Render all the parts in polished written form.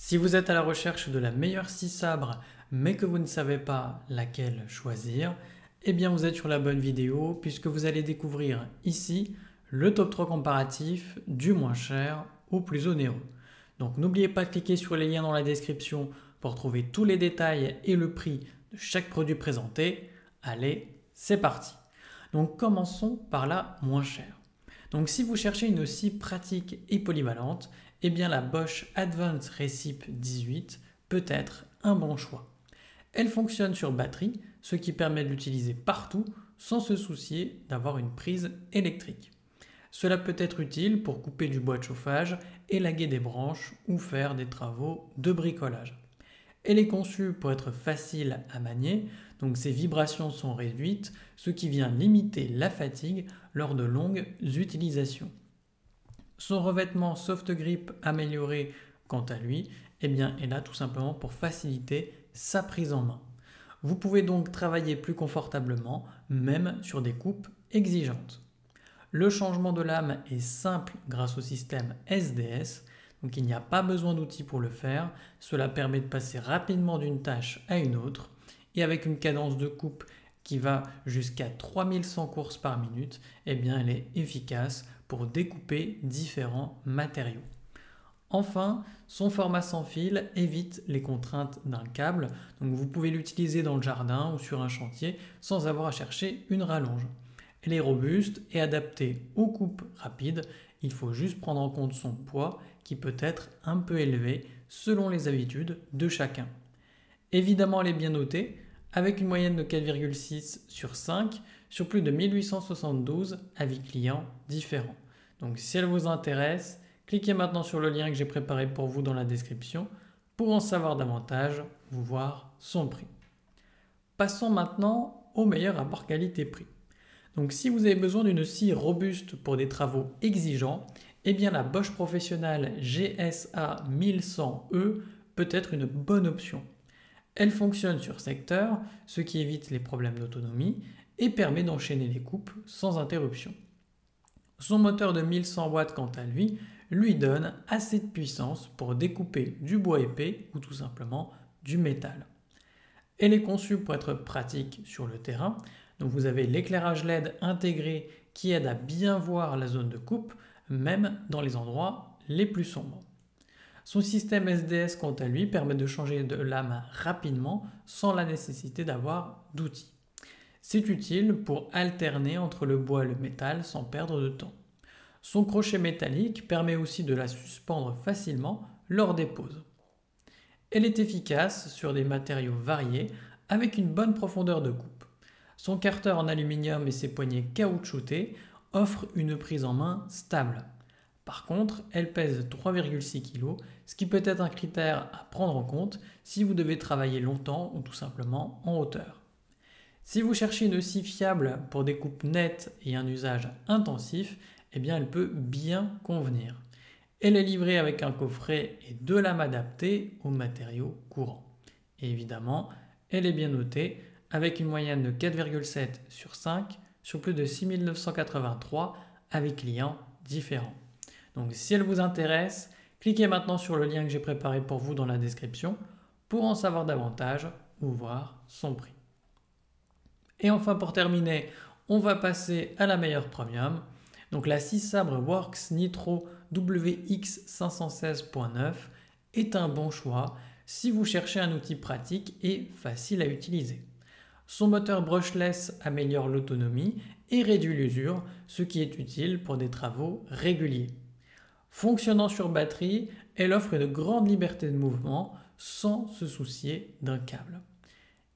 Si vous êtes à la recherche de la meilleure scie sabre, mais que vous ne savez pas laquelle choisir, eh bien vous êtes sur la bonne vidéo puisque vous allez découvrir ici le top 3 comparatif du moins cher au plus onéreux. Donc n'oubliez pas de cliquer sur les liens dans la description pour trouver tous les détails et le prix de chaque produit présenté. Allez, c'est parti. Donc commençons par la moins chère. Donc si vous cherchez une scie pratique et polyvalente, eh bien la Bosch Advanced Recip 18 peut être un bon choix. Elle fonctionne sur batterie, ce qui permet de l'utiliser partout sans se soucier d'avoir une prise électrique. Cela peut être utile pour couper du bois de chauffage, élaguer des branches ou faire des travaux de bricolage. Elle est conçue pour être facile à manier, donc ses vibrations sont réduites, ce qui vient limiter la fatigue lors de longues utilisations. Son revêtement soft grip amélioré, quant à lui, eh bien, est là tout simplement pour faciliter sa prise en main. Vous pouvez donc travailler plus confortablement, même sur des coupes exigeantes. Le changement de lame est simple grâce au système SDS, donc il n'y a pas besoin d'outils pour le faire. Cela permet de passer rapidement d'une tâche à une autre et avec une cadence de coupe qui va jusqu'à 3100 courses par minute, eh bien elle est efficace pour découper différents matériaux. Enfin, son format sans fil évite les contraintes d'un câble, donc vous pouvez l'utiliser dans le jardin ou sur un chantier sans avoir à chercher une rallonge. Elle est robuste et adaptée aux coupes rapides, il faut juste prendre en compte son poids qui peut être un peu élevé selon les habitudes de chacun. Évidemment, elle est bien notée, avec une moyenne de 4,6 sur 5 sur plus de 1872 avis clients différents. Donc si elle vous intéresse, cliquez maintenant sur le lien que j'ai préparé pour vous dans la description pour en savoir davantage, vous voir son prix. Passons maintenant au meilleur rapport qualité-prix. Donc si vous avez besoin d'une scie robuste pour des travaux exigeants, eh bien la Bosch Professional GSA 1100E peut être une bonne option. Elle fonctionne sur secteur, ce qui évite les problèmes d'autonomie et permet d'enchaîner les coupes sans interruption. Son moteur de 1100 watts quant à lui donne assez de puissance pour découper du bois épais ou tout simplement du métal. Elle est conçue pour être pratique sur le terrain, donc vous avez l'éclairage LED intégré qui aide à bien voir la zone de coupe, même dans les endroits les plus sombres. Son système SDS quant à lui permet de changer de lame rapidement sans la nécessité d'avoir d'outils. C'est utile pour alterner entre le bois et le métal sans perdre de temps. Son crochet métallique permet aussi de la suspendre facilement lors des pauses. Elle est efficace sur des matériaux variés avec une bonne profondeur de coupe. Son carter en aluminium et ses poignées caoutchoutées offrent une prise en main stable. Par contre, elle pèse 3,6 kg, ce qui peut être un critère à prendre en compte si vous devez travailler longtemps ou tout simplement en hauteur. Si vous cherchez une scie fiable pour des coupes nettes et un usage intensif, eh bien elle peut bien convenir. Elle est livrée avec un coffret et deux lames adaptées aux matériaux courants. Et évidemment, elle est bien notée avec une moyenne de 4,7 sur 5 sur plus de 6983 avis clients différents. Donc si elle vous intéresse, cliquez maintenant sur le lien que j'ai préparé pour vous dans la description pour en savoir davantage ou voir son prix. Et enfin pour terminer, on va passer à la meilleure premium. Donc la scie sabre Worx Nitro WX516.9 est un bon choix si vous cherchez un outil pratique et facile à utiliser. Son moteur brushless améliore l'autonomie et réduit l'usure, ce qui est utile pour des travaux réguliers. Fonctionnant sur batterie, elle offre une grande liberté de mouvement sans se soucier d'un câble.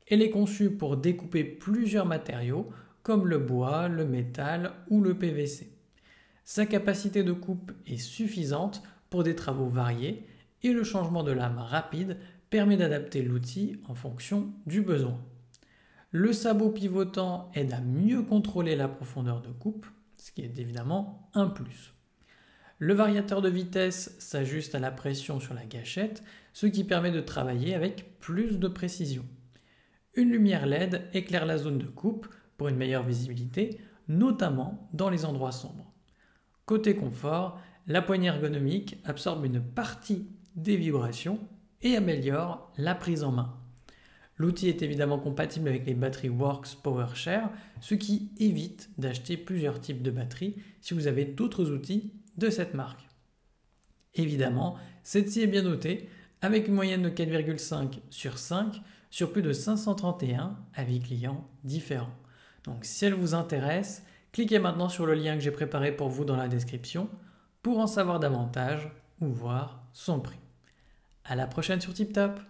Elle est conçue pour découper plusieurs matériaux comme le bois, le métal ou le PVC. Sa capacité de coupe est suffisante pour des travaux variés et le changement de lame rapide permet d'adapter l'outil en fonction du besoin. Le sabot pivotant aide à mieux contrôler la profondeur de coupe, ce qui est évidemment un plus. Le variateur de vitesse s'ajuste à la pression sur la gâchette, ce qui permet de travailler avec plus de précision. Une lumière LED éclaire la zone de coupe pour une meilleure visibilité, notamment dans les endroits sombres. Côté confort, la poignée ergonomique absorbe une partie des vibrations et améliore la prise en main. L'outil est évidemment compatible avec les batteries Works PowerShare, ce qui évite d'acheter plusieurs types de batteries si vous avez d'autres outils de cette marque. Évidemment, cette scie est bien notée, avec une moyenne de 4,5 sur 5 sur plus de 531 avis clients différents. Donc si elle vous intéresse, cliquez maintenant sur le lien que j'ai préparé pour vous dans la description pour en savoir davantage ou voir son prix. À la prochaine sur TipTop.